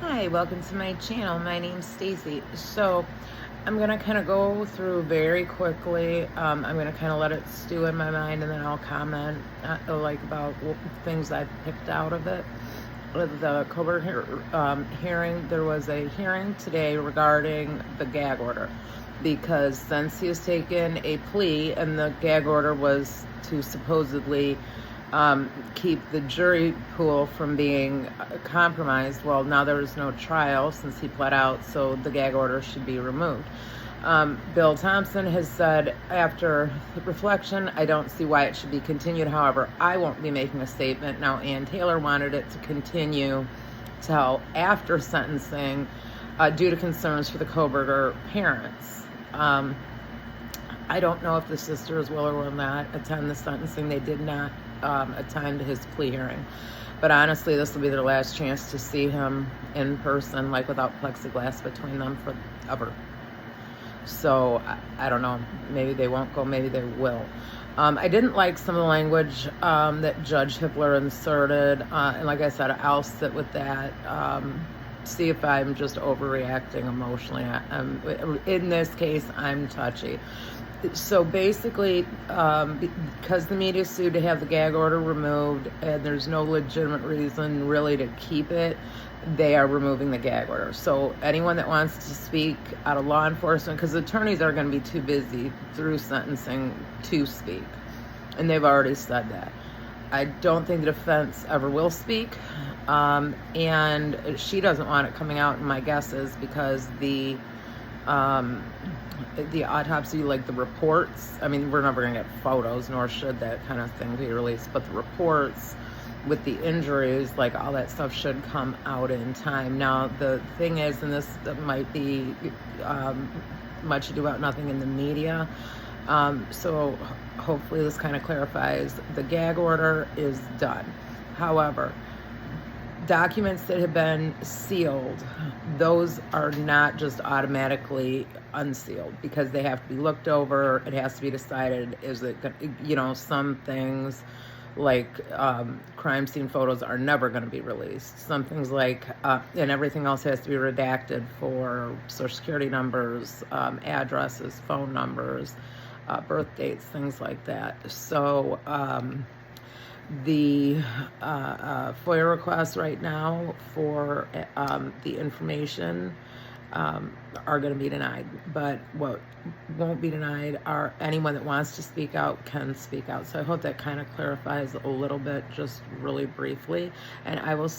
Hi, welcome to my channel. My name's Stacy. So I'm gonna kind of go through very quickly. I'm gonna kind of let it stew in my mind, and then I'll comment like about things I picked out of it. With the Colbert hearing, there was a hearing today regarding the gag order, because since he has taken a plea and the gag order was to supposedly keep the jury pool from being compromised. Well, now there is no trial since he pled out, so the gag order should be removed. Bill Thompson has said, after reflection, I don't see why it should be continued. However, I won't be making a statement. Now, Ann Taylor wanted it to continue till after sentencing due to concerns for the Koberger parents. I don't know if the sisters will or will not attend the sentencing. They did not attend his plea hearing. But honestly, this will be their last chance to see him in person, like without plexiglass between them forever. So I don't know. Maybe they won't go. Maybe they will. I didn't like some of the language that Judge Hippler inserted. And like I said, I'll sit with that. See if I'm just overreacting emotionally. In this case, I'm touchy. So basically, because the media sued to have the gag order removed, and there's no legitimate reason really to keep it, they are removing the gag order. So anyone that wants to speak out of law enforcement, because attorneys are going to be too busy through sentencing to speak, and they've already said that. I don't think the defense ever will speak, and she doesn't want it coming out, and my guess is because the autopsy, like the reports, I mean, we're never going to get photos, nor should that kind of thing be released, but the reports with the injuries, like all that stuff should come out in time. Now, the thing is, and this might be much ado about nothing in the media, so hopefully this kind of clarifies, the gag order is done. However, documents that have been sealed, those are not just automatically unsealed, because they have to be looked over. It has to be decided, is it, some things like crime scene photos are never going to be released. Some things like, and everything else has to be redacted for social security numbers, addresses, phone numbers, birth dates, things like that. So, the FOIA requests right now for the information are going to be denied. But what won't be denied are anyone that wants to speak out can speak out. So I hope that kind of clarifies a little bit, just really briefly. And I will